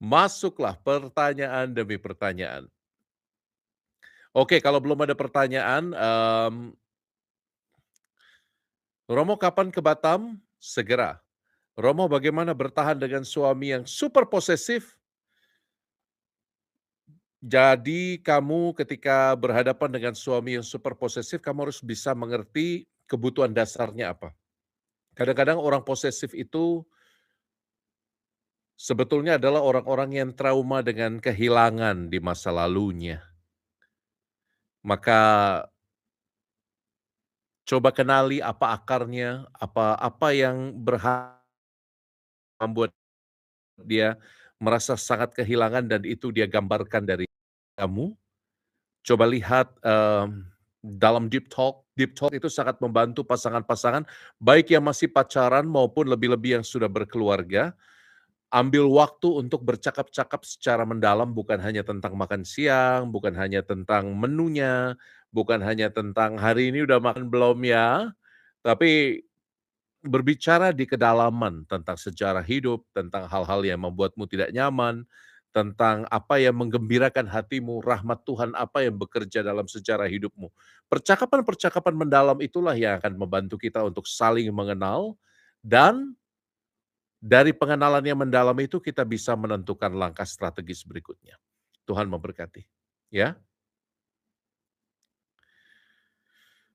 Masuklah pertanyaan demi pertanyaan. Oke, kalau belum ada pertanyaan, Romo kapan ke Batam? Segera. Romo bagaimana bertahan dengan suami yang super posesif? Jadi kamu ketika berhadapan dengan suami yang super posesif, kamu harus bisa mengerti kebutuhan dasarnya apa. Kadang-kadang orang posesif itu sebetulnya adalah orang-orang yang trauma dengan kehilangan di masa lalunya. Maka coba kenali apa akarnya, apa yang membuat dia merasa sangat kehilangan dan itu dia gambarkan dari kamu. Coba lihat, dalam deep talk itu sangat membantu pasangan-pasangan, baik yang masih pacaran maupun lebih-lebih yang sudah berkeluarga. Ambil waktu untuk bercakap-cakap secara mendalam, bukan hanya tentang makan siang, bukan hanya tentang menunya, bukan hanya tentang, "Hari ini udah makan belum ya?" Tapi berbicara di kedalaman tentang sejarah hidup, tentang hal-hal yang membuatmu tidak nyaman, tentang apa yang menggembirakan hatimu, rahmat Tuhan apa yang bekerja dalam sejarah hidupmu. Percakapan-percakapan mendalam itulah yang akan membantu kita untuk saling mengenal dan dari pengenalan yang mendalam itu kita bisa menentukan langkah strategis berikutnya. Tuhan memberkati. Ya,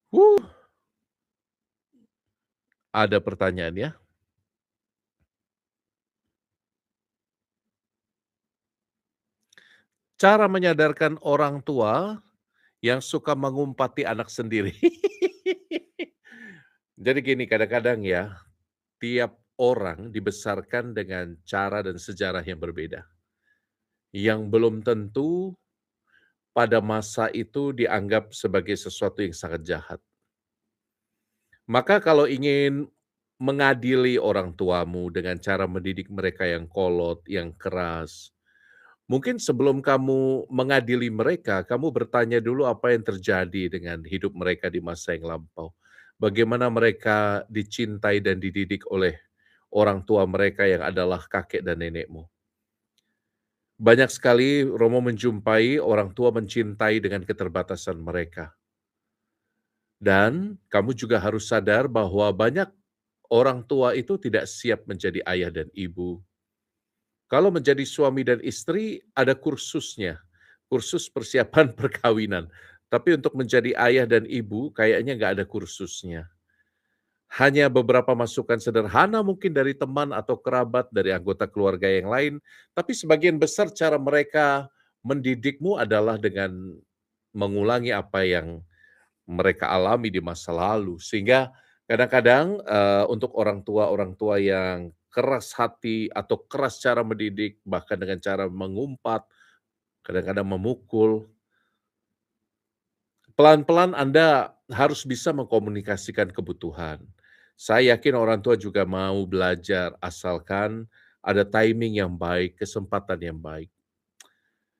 huh, ada pertanyaan ya. Cara menyadarkan orang tua yang suka mengumpati anak sendiri. Jadi gini, kadang-kadang ya, tiap orang dibesarkan dengan cara dan sejarah yang berbeda, yang belum tentu pada masa itu dianggap sebagai sesuatu yang sangat jahat. Maka kalau ingin mengadili orang tuamu dengan cara mendidik mereka yang kolot, yang keras, mungkin sebelum kamu mengadili mereka, kamu bertanya dulu apa yang terjadi dengan hidup mereka di masa yang lampau. Bagaimana mereka dicintai dan dididik oleh orang tua mereka yang adalah kakek dan nenekmu. Banyak sekali Romo menjumpai orang tua mencintai dengan keterbatasan mereka. Dan kamu juga harus sadar bahwa banyak orang tua itu tidak siap menjadi ayah dan ibu. Kalau menjadi suami dan istri ada kursusnya, kursus persiapan perkawinan. Tapi untuk menjadi ayah dan ibu kayaknya nggak ada kursusnya. Hanya beberapa masukan sederhana mungkin dari teman atau kerabat, dari anggota keluarga yang lain, tapi sebagian besar cara mereka mendidikmu adalah dengan mengulangi apa yang mereka alami di masa lalu. Sehingga kadang-kadang, untuk orang tua yang keras hati atau keras cara mendidik, bahkan dengan cara mengumpat, kadang-kadang memukul, pelan-pelan Anda harus bisa mengkomunikasikan kebutuhan. Saya yakin orang tua juga mau belajar, asalkan ada timing yang baik, kesempatan yang baik.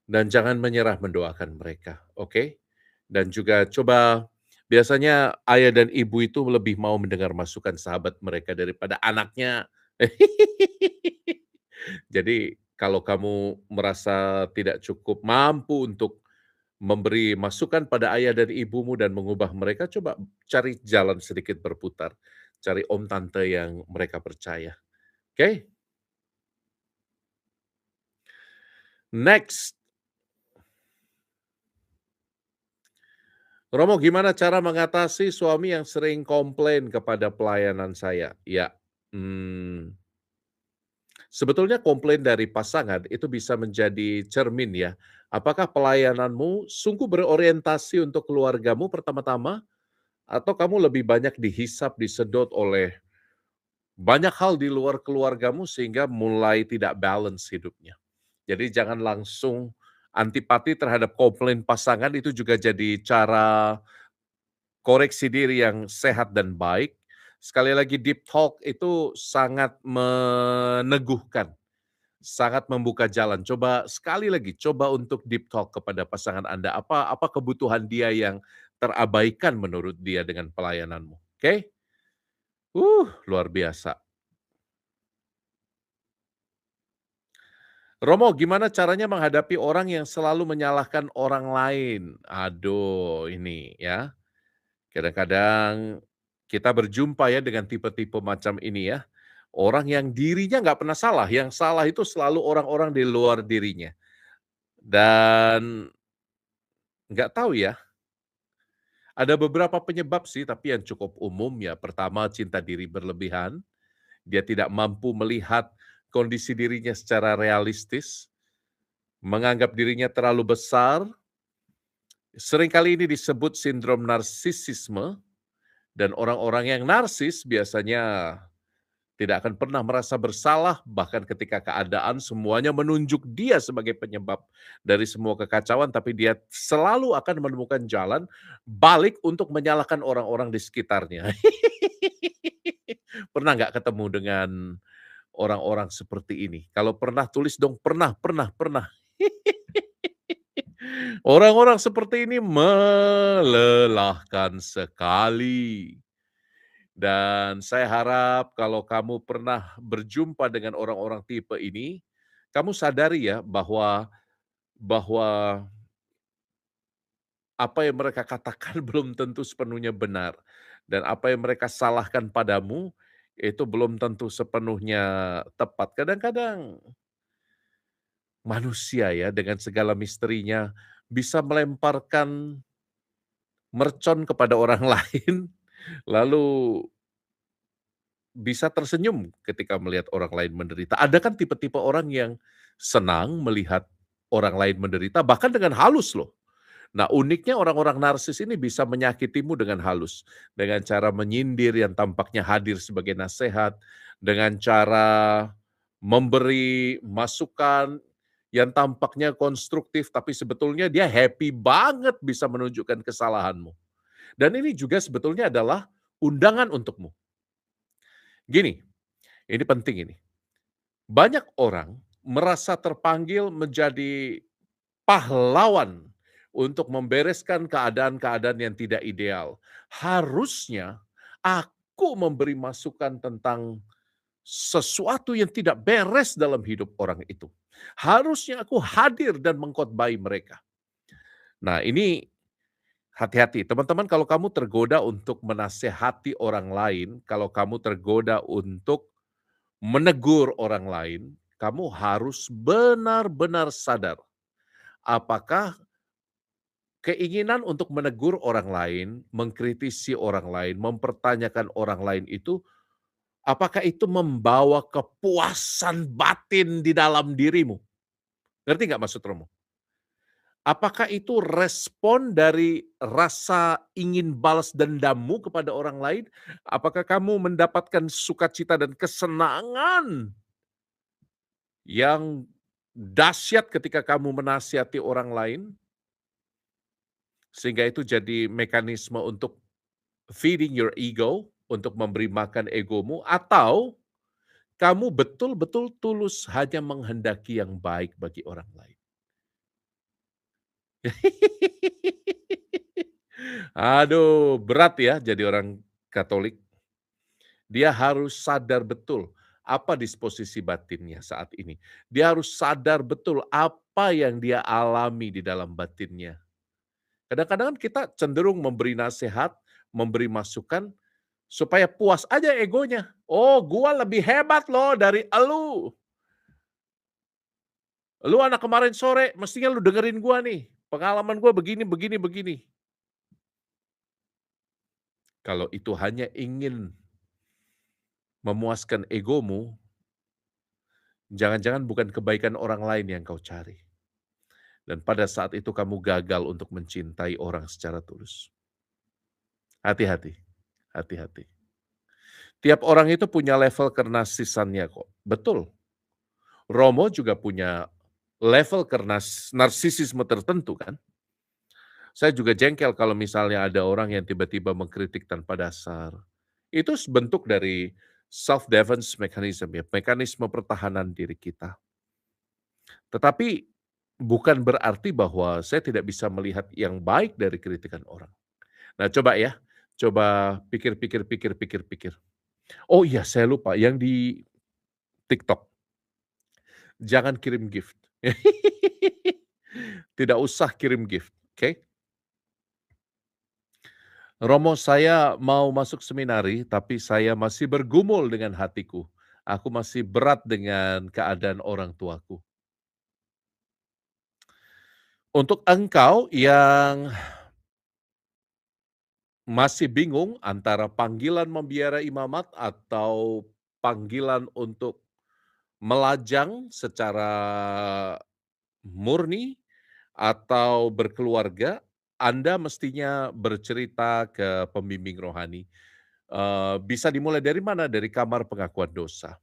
Dan jangan menyerah mendoakan mereka, oke? Dan juga coba biasanya ayah dan ibu itu lebih mau mendengar masukan sahabat mereka daripada anaknya. Jadi kalau kamu merasa tidak cukup mampu untuk memberi masukan pada ayah dan ibumu dan mengubah mereka, coba cari jalan sedikit berputar. Cari om tante yang mereka percaya, oke? Next, Romo, gimana cara mengatasi suami yang sering komplain kepada pelayanan saya? Ya, mmm, sebetulnya komplain dari pasangan itu bisa menjadi cermin ya. Apakah pelayananmu sungguh berorientasi untuk keluargamu pertama-tama, atau kamu lebih banyak dihisap, disedot oleh banyak hal di luar keluargamu sehingga mulai tidak balance hidupnya? Jadi jangan langsung antipati terhadap komplain pasangan, itu juga jadi cara koreksi diri yang sehat dan baik. Sekali lagi deep talk itu sangat meneguhkan, sangat membuka jalan. Coba sekali lagi, coba untuk deep talk kepada pasangan Anda, apa apa kebutuhan dia yang terabaikan menurut dia dengan pelayananmu, oke? Luar biasa. Romo, gimana caranya menghadapi orang yang selalu menyalahkan orang lain? Aduh, ini ya, kadang-kadang kita berjumpa ya dengan tipe-tipe macam ini ya. Orang yang dirinya nggak pernah salah, yang salah itu selalu orang-orang di luar dirinya. Dan nggak tahu ya, ada beberapa penyebab sih, tapi yang cukup umum ya. Pertama, cinta diri berlebihan. Dia tidak mampu melihat kondisi dirinya secara realistis, menganggap dirinya terlalu besar. Seringkali ini disebut sindrom narsisisme, dan orang-orang yang narsis biasanya tidak akan pernah merasa bersalah, bahkan ketika keadaan semuanya menunjuk dia sebagai penyebab dari semua kekacauan, tapi dia selalu akan menemukan jalan balik untuk menyalahkan orang-orang di sekitarnya. Pernah nggak ketemu dengan orang-orang seperti ini? Kalau pernah tulis dong, pernah pernah pernah. Orang-orang seperti ini melelahkan sekali. Dan saya harap kalau kamu pernah berjumpa dengan orang-orang tipe ini, kamu sadari ya bahwa apa yang mereka katakan belum tentu sepenuhnya benar, dan apa yang mereka salahkan padamu itu belum tentu sepenuhnya tepat. Kadang-kadang manusia ya dengan segala misterinya bisa melemparkan mercon kepada orang lain, lalu bisa tersenyum ketika melihat orang lain menderita. Ada kan tipe-tipe orang yang senang melihat orang lain menderita, bahkan dengan halus loh. Nah, uniknya orang-orang narsis ini bisa menyakitimu dengan halus, dengan cara menyindir yang tampaknya hadir sebagai nasihat, dengan cara memberi masukan yang tampaknya konstruktif, tapi sebetulnya dia happy banget bisa menunjukkan kesalahanmu. Dan ini juga sebetulnya adalah undangan untukmu. Gini, ini penting ini. Banyak orang merasa terpanggil menjadi pahlawan untuk membereskan keadaan-keadaan yang tidak ideal. Harusnya aku memberi masukan tentang sesuatu yang tidak beres dalam hidup orang itu. Harusnya aku hadir dan mengkhotbahi mereka. Nah, ini hati-hati teman-teman, kalau kamu tergoda untuk menasehati orang lain, kalau kamu tergoda untuk menegur orang lain, kamu harus benar-benar sadar apakah keinginan untuk menegur orang lain, mengkritisi orang lain, mempertanyakan orang lain itu, apakah itu membawa kepuasan batin di dalam dirimu? Ngerti nggak maksud Romo? Apakah itu respon dari rasa ingin balas dendammu kepada orang lain? Apakah kamu mendapatkan sukacita dan kesenangan yang dahsyat ketika kamu menasihati orang lain, sehingga itu jadi mekanisme untuk feeding your ego, untuk memberi makan egomu, atau kamu betul-betul tulus hanya menghendaki yang baik bagi orang lain. Aduh, berat ya jadi orang Katolik. Dia harus sadar betul apa disposisi batinnya saat ini. Dia harus sadar betul apa yang dia alami di dalam batinnya. Kadang-kadang kan kita cenderung memberi nasihat, memberi masukan, supaya puas aja egonya. "Oh, gua lebih hebat loh dari elu. Lu anak kemarin sore, mestinya lu dengerin gua nih. Pengalaman gua begini begini begini." Kalau itu hanya ingin memuaskan egomu, jangan-jangan bukan kebaikan orang lain yang kau cari. Dan pada saat itu kamu gagal untuk mencintai orang secara tulus. Hati-hati, hati-hati. Tiap orang itu punya level kenarsisannya kok. Betul, Romo juga punya level narsisisme tertentu kan. Saya juga jengkel kalau misalnya ada orang yang tiba-tiba mengkritik tanpa dasar. Itu bentuk dari self defense mechanism ya, mekanisme pertahanan diri kita. Tetapi bukan berarti bahwa saya tidak bisa melihat yang baik dari kritikan orang. Nah, coba ya, coba pikir-pikir pikir-pikir pikir. Oh iya, saya lupa yang di TikTok. Jangan kirim gift. Tidak usah kirim gift, oke? Romo, saya mau masuk seminari, tapi saya masih bergumul dengan hatiku. Aku masih berat dengan keadaan orang tuaku. Untuk engkau yang masih bingung antara panggilan membiara imamat atau panggilan untuk melajang secara murni atau berkeluarga, Anda mestinya bercerita ke pembimbing rohani. Bisa dimulai dari mana? Dari kamar pengakuan dosa.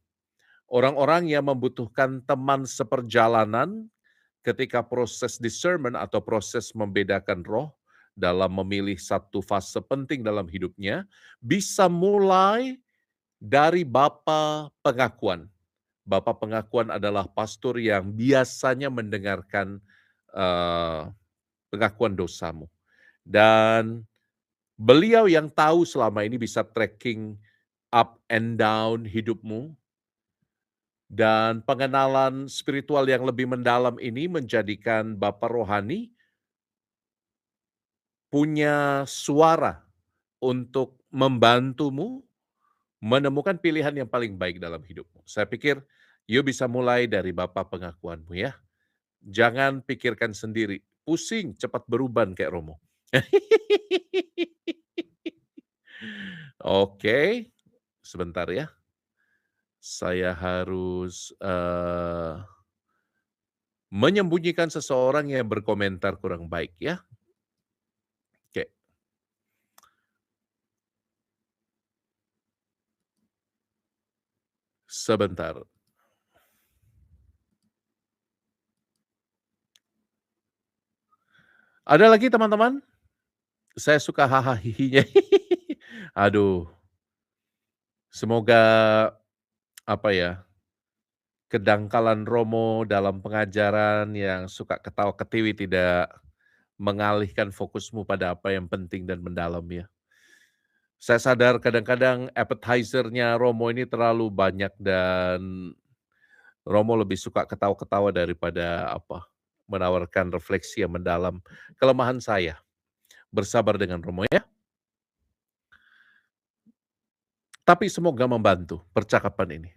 Orang-orang yang membutuhkan teman seperjalanan ketika proses discernment atau proses membedakan roh dalam memilih satu fase penting dalam hidupnya, bisa mulai dari bapa pengakuan. Bapa pengakuan adalah pastor yang biasanya mendengarkan eee, pengakuan dosamu dan beliau yang tahu selama ini bisa tracking up and down hidupmu dan pengenalan spiritual yang lebih mendalam ini menjadikan bapa rohani punya suara untuk membantumu menemukan pilihan yang paling baik dalam hidupmu. Saya pikir you bisa mulai dari bapa pengakuanmu ya. Jangan pikirkan sendiri, pusing cepat beruban kayak Romo. Oke, sebentar ya, saya harus, menyembunyikan seseorang yang berkomentar kurang baik ya. Oke, sebentar. Ada lagi teman-teman? Saya suka haha hihinya. Aduh, semoga apa ya, kedangkalan Romo dalam pengajaran yang suka ketawa-ketiwi tidak mengalihkan fokusmu pada apa yang penting dan mendalam ya. Saya sadar kadang-kadang appetizer-nya Romo ini terlalu banyak dan Romo lebih suka ketawa-ketawa daripada apa, menawarkan refleksi yang mendalam. Kelemahan saya, bersabar dengan Romo ya, tapi semoga membantu percakapan ini.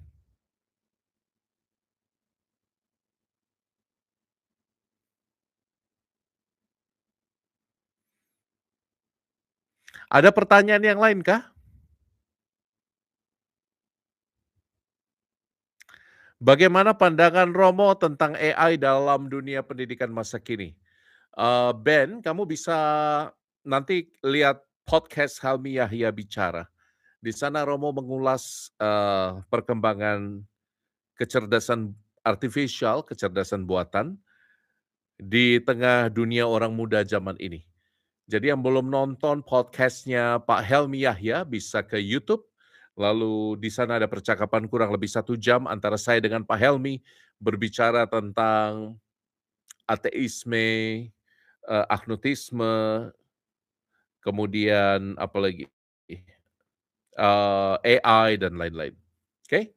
Ada pertanyaan yang lain kah? Bagaimana pandangan Romo tentang AI dalam dunia pendidikan masa kini? Ben, kamu bisa nanti lihat podcast Helmi Yahya Bicara. Di sana Romo mengulas, perkembangan kecerdasan artifisial, kecerdasan buatan, di tengah dunia orang muda zaman ini. Jadi yang belum nonton podcast-nya Pak Helmi Yahya bisa ke YouTube, lalu di sana ada percakapan kurang lebih 1 jam antara saya dengan Pak Helmi, berbicara tentang ateisme, agnotisme, kemudian apalagi, AI dan lain-lain. Oke?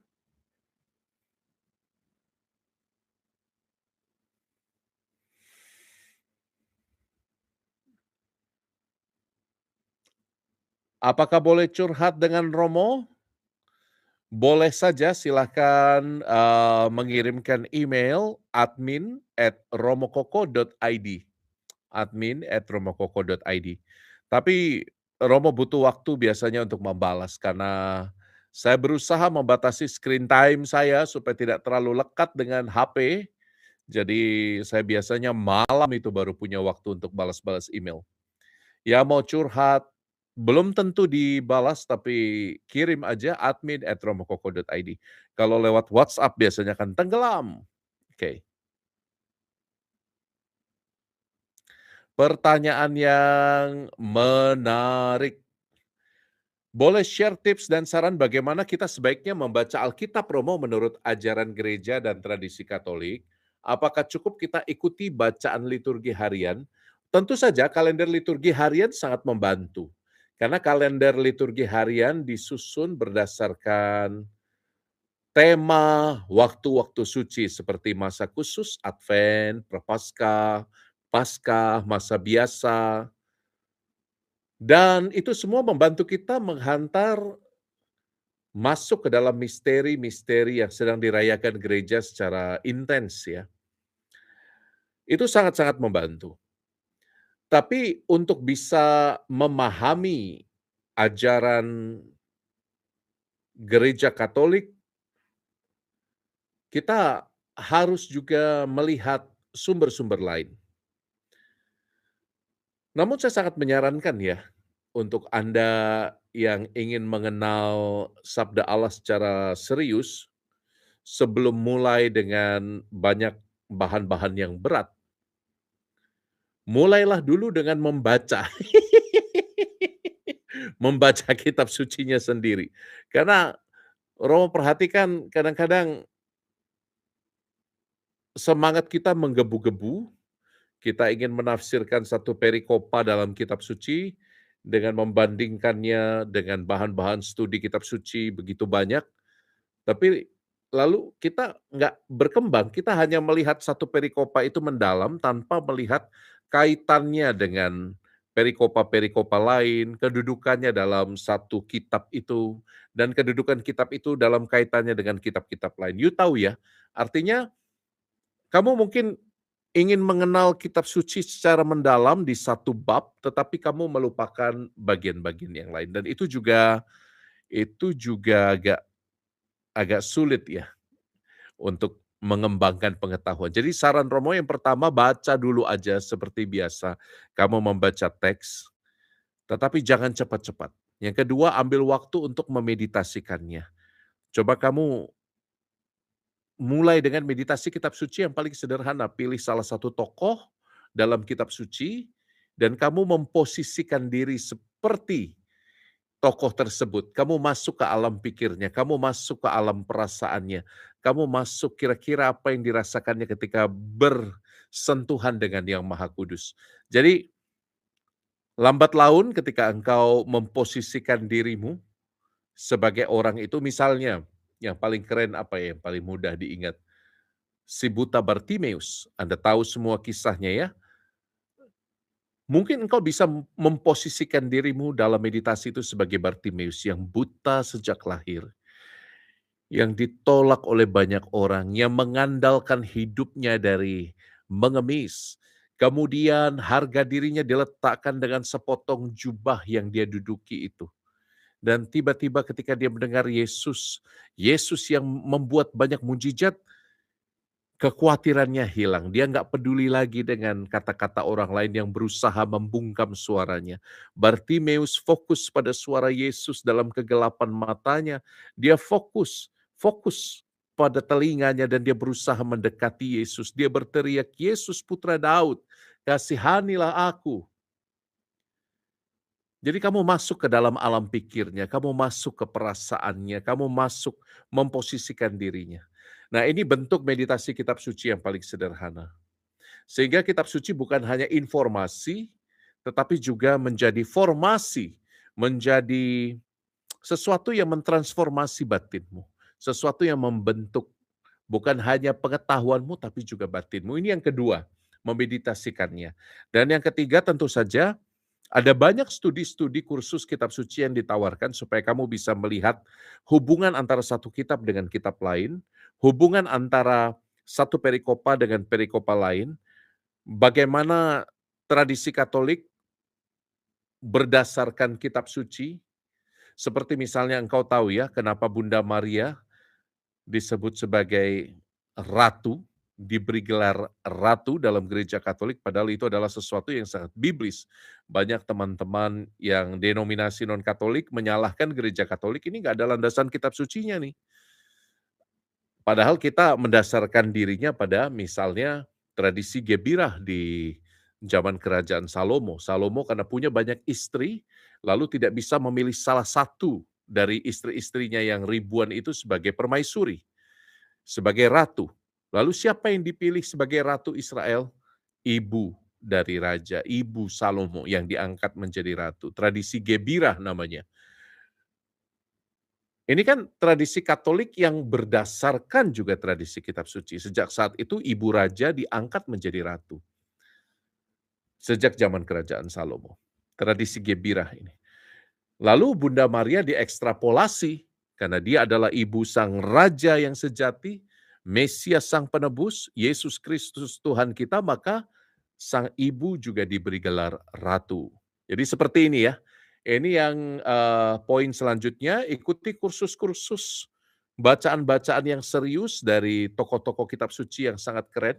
Apakah boleh curhat dengan Romo? Boleh saja silahkan, mengirimkan email admin@romokoko.id, admin@romokoko.id. Tapi Romo butuh waktu biasanya untuk membalas karena saya berusaha membatasi screen time saya supaya tidak terlalu lekat dengan HP. Jadi saya biasanya malam itu baru punya waktu untuk balas-balas email. Ya mau curhat, belum tentu dibalas tapi kirim aja admin@romokoko.id. Kalau lewat WhatsApp biasanya kan tenggelam. Oke, pertanyaan yang menarik. Boleh share tips dan saran bagaimana kita sebaiknya membaca Alkitab Romo menurut ajaran gereja dan tradisi Katolik? Apakah cukup kita ikuti bacaan liturgi harian? Tentu saja kalender liturgi harian sangat membantu. Karena kalender liturgi harian disusun berdasarkan tema waktu-waktu suci seperti masa khusus, Advent, Prapaskah, Paskah, masa biasa, dan itu semua membantu kita menghantar masuk ke dalam misteri-misteri yang sedang dirayakan gereja secara intens ya. Itu sangat-sangat membantu. Tapi untuk bisa memahami ajaran gereja Katolik, kita harus juga melihat sumber-sumber lain. Namun saya sangat menyarankan ya, untuk Anda yang ingin mengenal sabda Allah secara serius, sebelum mulai dengan banyak bahan-bahan yang berat, mulailah dulu dengan membaca. Membaca kitab sucinya sendiri. Karena Romo perhatikan kadang-kadang semangat kita menggebu-gebu, kita ingin menafsirkan satu perikopa dalam kitab suci dengan membandingkannya dengan bahan-bahan studi kitab suci begitu banyak, tapi lalu kita nggak berkembang, kita hanya melihat satu perikopa itu mendalam tanpa melihat kaitannya dengan perikopa-perikopa lain, kedudukannya dalam satu kitab itu, dan kedudukan kitab itu dalam kaitannya dengan kitab-kitab lain. You tahu ya, artinya kamu mungkin ingin mengenal kitab suci secara mendalam di satu bab, tetapi kamu melupakan bagian-bagian yang lain dan itu juga agak agak sulit ya untuk mengembangkan pengetahuan. Jadi saran Romo yang pertama baca dulu aja seperti biasa, kamu membaca teks, tetapi jangan cepat-cepat. Yang kedua ambil waktu untuk memeditasikannya. Coba kamu mulai dengan meditasi kitab suci yang paling sederhana, pilih salah satu tokoh dalam kitab suci dan kamu memposisikan diri seperti tokoh tersebut. Kamu masuk ke alam pikirnya, kamu masuk ke alam perasaannya, kamu masuk kira-kira apa yang dirasakannya ketika bersentuhan dengan Yang Maha Kudus. Jadi lambat laun ketika engkau memposisikan dirimu sebagai orang itu, misalnya yang paling keren apa ya, yang paling mudah diingat, si buta Bartimeus, Anda tahu semua kisahnya ya. Mungkin engkau bisa memposisikan dirimu dalam meditasi itu sebagai Bartimeus yang buta sejak lahir, yang ditolak oleh banyak orang, yang mengandalkan hidupnya dari mengemis. Kemudian harga dirinya diletakkan dengan sepotong jubah yang dia duduki itu. Dan tiba-tiba ketika dia mendengar Yesus, Yesus yang membuat banyak mujizat, kekhawatirannya hilang, dia nggak peduli lagi dengan kata-kata orang lain yang berusaha membungkam suaranya. Bartimeus fokus pada suara Yesus dalam kegelapan matanya, dia fokus pada telinganya dan dia berusaha mendekati Yesus. Dia berteriak, "Yesus putra Daud, kasihanilah aku." Jadi kamu masuk ke dalam alam pikirnya, kamu masuk ke perasaannya, kamu masuk memposisikan dirinya. Nah, ini bentuk meditasi kitab suci yang paling sederhana. Sehingga kitab suci bukan hanya informasi, tetapi juga menjadi formasi, menjadi sesuatu yang mentransformasi batinmu, sesuatu yang membentuk bukan hanya pengetahuanmu tapi juga batinmu. Ini yang kedua, memeditasikannya. Dan yang ketiga tentu saja ada banyak studi-studi kursus kitab suci yang ditawarkan supaya kamu bisa melihat hubungan antara satu kitab dengan kitab lain, hubungan antara satu perikopa dengan perikopa lain, bagaimana tradisi Katolik berdasarkan kitab suci, seperti misalnya engkau tahu ya kenapa Bunda Maria disebut sebagai ratu, diberi gelar ratu dalam gereja Katolik, padahal itu adalah sesuatu yang sangat biblis. Banyak teman-teman yang denominasi non-Katolik menyalahkan gereja Katolik, ini nggak ada landasan kitab sucinya nih. Padahal kita mendasarkan dirinya pada misalnya tradisi Gebirah di zaman kerajaan Salomo. Salomo karena punya banyak istri, lalu tidak bisa memilih salah satu dari istri-istrinya yang ribuan itu sebagai permaisuri, sebagai ratu. Lalu siapa yang dipilih sebagai ratu Israel? Ibu dari raja, ibu Salomo yang diangkat menjadi ratu. Tradisi Gebirah namanya. Ini kan tradisi Katolik yang berdasarkan juga tradisi kitab suci. Sejak saat itu ibu raja diangkat menjadi ratu, sejak zaman kerajaan Salomo. Tradisi Gebirah ini. Lalu Bunda Maria diekstrapolasi karena dia adalah ibu sang raja yang sejati, Mesias sang penebus, Yesus Kristus Tuhan kita, maka sang ibu juga diberi gelar ratu. Jadi seperti ini ya. Ini yang poin selanjutnya, ikuti kursus-kursus bacaan-bacaan yang serius dari tokoh-tokoh kitab suci yang sangat keren.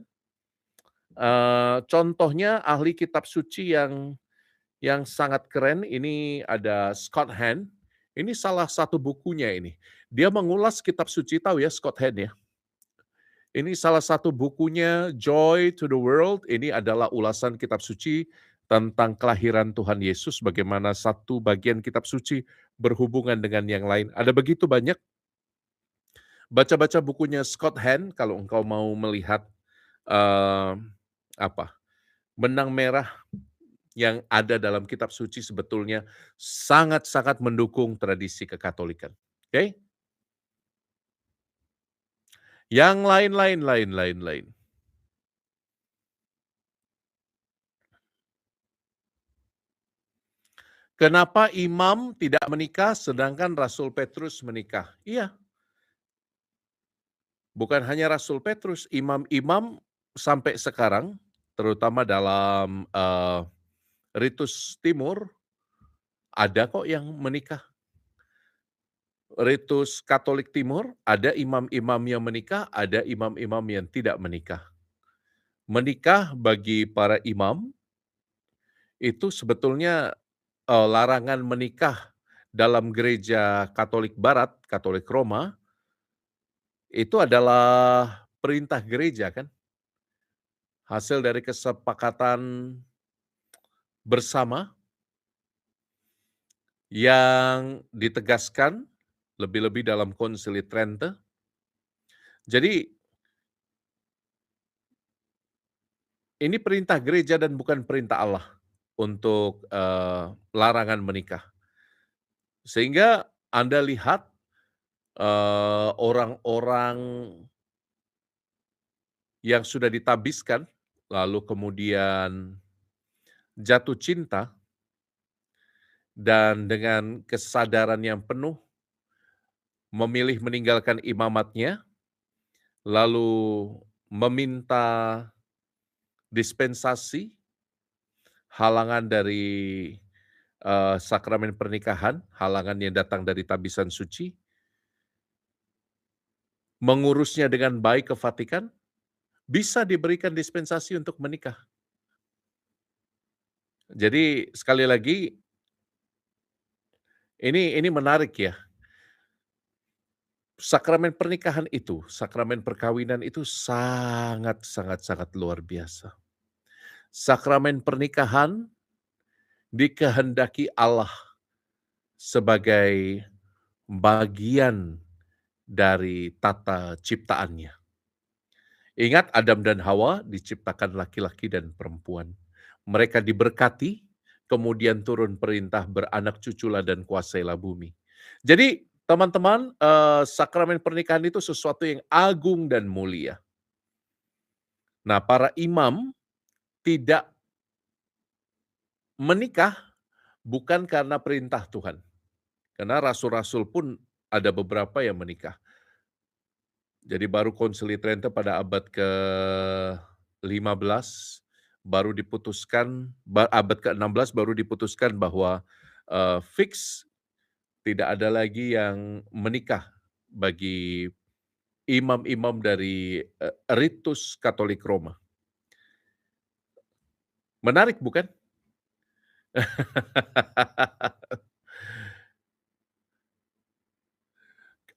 Contohnya ahli kitab suci yang sangat keren ini ada Scott Hahn. Ini salah satu bukunya ini. Dia mengulas kitab suci, tahu ya Scott Hahn ya? Ini salah satu bukunya Joy to the World. Ini adalah ulasan kitab suci tentang kelahiran Tuhan Yesus, bagaimana satu bagian kitab suci berhubungan dengan yang lain. Ada begitu banyak. Baca-baca bukunya Scott Hahn kalau engkau mau melihat eh, apa benang merah yang ada dalam kitab suci sebetulnya sangat-sangat mendukung tradisi kekatolikan. Oke? Yang lain. Kenapa imam tidak menikah sedangkan Rasul Petrus menikah? Iya, bukan hanya Rasul Petrus, imam-imam sampai sekarang, terutama dalam ritus timur, ada kok yang menikah. Ritus Katolik Timur, ada imam-imam yang menikah, ada imam-imam yang tidak menikah. Menikah bagi para imam itu sebetulnya larangan menikah dalam gereja Katolik Barat, Katolik Roma, itu adalah perintah gereja kan, hasil dari kesepakatan bersama yang ditegaskan lebih-lebih dalam Konsili Trente. Jadi ini perintah gereja dan bukan perintah Allah untuk larangan menikah. Sehingga Anda lihat orang-orang yang sudah ditabiskan, lalu kemudian jatuh cinta, dan dengan kesadaran yang penuh memilih meninggalkan imamatnya, lalu meminta dispensasi, halangan dari sakramen pernikahan, halangan yang datang dari tabisan suci, mengurusnya dengan baik ke Vatikan, bisa diberikan dispensasi untuk menikah. Jadi sekali lagi, ini menarik ya. Sakramen pernikahan itu, sakramen perkawinan itu sangat luar biasa. Sakramen pernikahan dikehendaki Allah sebagai bagian dari tata ciptaannya. Ingat Adam dan Hawa diciptakan laki-laki dan perempuan. Mereka diberkati, kemudian turun perintah beranak cuculah dan kuasailah bumi. Jadi teman-teman, sakramen pernikahan itu sesuatu yang agung dan mulia. Nah, para imam tidak menikah bukan karena perintah Tuhan. Karena rasul-rasul pun ada beberapa yang menikah. Jadi baru Konsili Trente pada abad ke-15 baru diputuskan, abad ke-16 baru diputuskan bahwa fix tidak ada lagi yang menikah bagi imam-imam dari ritus Katolik Roma. Menarik bukan?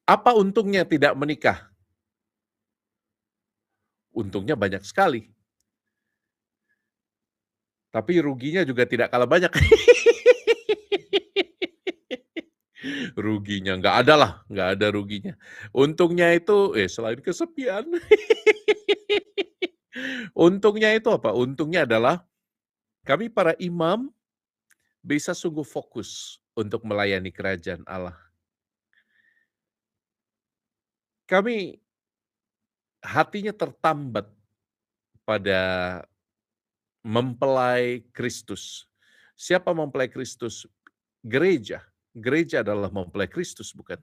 Apa untungnya tidak menikah? Untungnya banyak sekali. Tapi ruginya juga tidak kalah banyak. Ruginya nggak ada lah, nggak ada ruginya. Untungnya itu, selain kesepian, untungnya itu apa? Untungnya adalah kami para imam bisa sungguh fokus untuk melayani kerajaan Allah. Kami hatinya tertambat pada mempelai Kristus. Siapa mempelai Kristus? Gereja. Gereja adalah mempelai Kristus, bukan?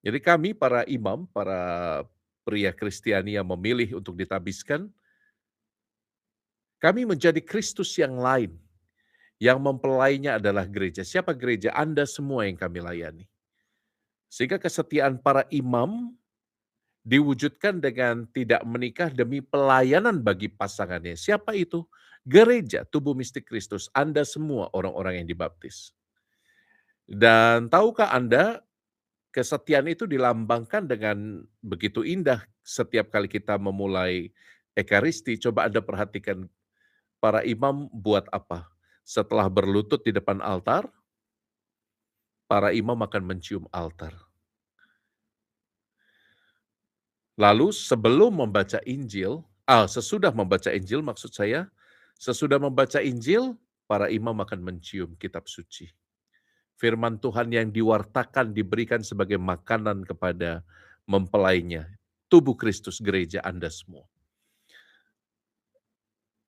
Jadi kami para imam, para pria Kristiani yang memilih untuk ditabiskan, kami menjadi Kristus yang lain. Yang mempelainya adalah gereja. Siapa gereja? Anda semua yang kami layani. Sehingga kesetiaan para imam diwujudkan dengan tidak menikah demi pelayanan bagi pasangannya. Siapa itu? Gereja, tubuh mistik Kristus. Anda semua orang-orang yang dibaptis. Dan tahukah Anda, kesetiaan itu dilambangkan dengan begitu indah setiap kali kita memulai Ekaristi. Coba Anda perhatikan para imam buat apa? Setelah berlutut di depan altar, para imam akan mencium altar. Lalu sebelum membaca Injil, sesudah membaca Injil maksud saya, sesudah membaca Injil, para imam akan mencium kitab suci. Firman Tuhan yang diwartakan diberikan sebagai makanan kepada mempelainya, tubuh Kristus gereja Anda semua.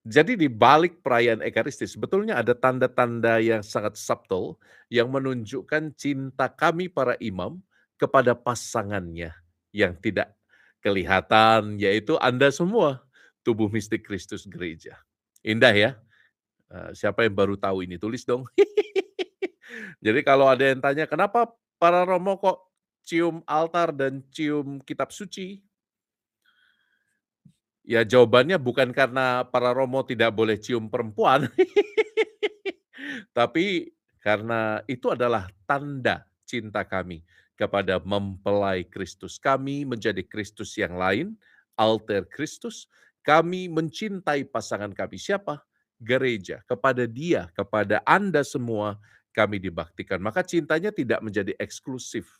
Jadi di balik perayaan Ekaristi sebetulnya ada tanda-tanda yang sangat subtle yang menunjukkan cinta kami para imam kepada pasangannya yang tidak kelihatan, yaitu Anda semua, tubuh mistik Kristus gereja. Indah ya? Siapa yang baru tahu ini tulis dong. Jadi kalau ada yang tanya, "Kenapa para romo kok cium altar dan cium kitab suci?" Ya jawabannya bukan karena para romo tidak boleh cium perempuan, tapi karena itu adalah tanda cinta kami kepada mempelai Kristus. Kami menjadi Kristus yang lain, alter Kristus. Kami mencintai pasangan kami. Siapa? Gereja. Kepada dia, kepada Anda semua kami dibaktikan. Maka cintanya tidak menjadi eksklusif.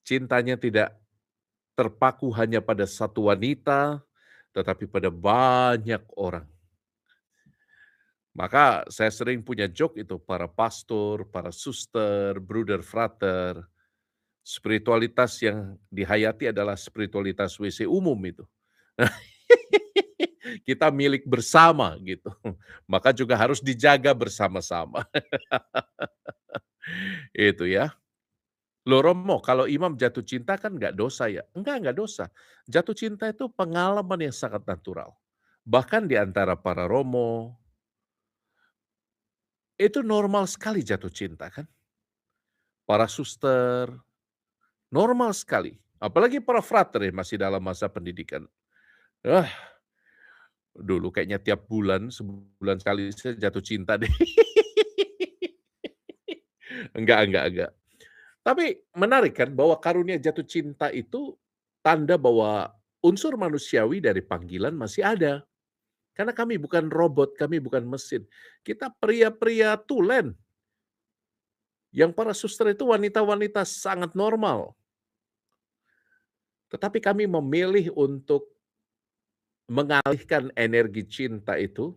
Cintanya tidak terpaku hanya pada satu wanita, tetapi pada banyak orang. Maka saya sering punya joke itu, para pastor, para suster, bruder frater, spiritualitas yang dihayati adalah spiritualitas WC umum itu. Kita milik bersama gitu, maka juga harus dijaga bersama-sama, itu ya. Loh Romo, kalau imam jatuh cinta kan nggak dosa ya? Enggak dosa. Jatuh cinta itu pengalaman yang sangat natural. Bahkan di antara para Romo, itu normal sekali jatuh cinta kan. Para suster, normal sekali. Apalagi para frater yang masih dalam masa pendidikan. Ah, dulu kayaknya tiap bulan, sebulan sekali saya jatuh cinta deh. Enggak. Tapi menarik kan bahwa karunia jatuh cinta itu tanda bahwa unsur manusiawi dari panggilan masih ada. Karena kami bukan robot, kami bukan mesin. Kita pria-pria tulen. Yang para suster itu wanita-wanita sangat normal. Tetapi kami memilih untuk mengalihkan energi cinta itu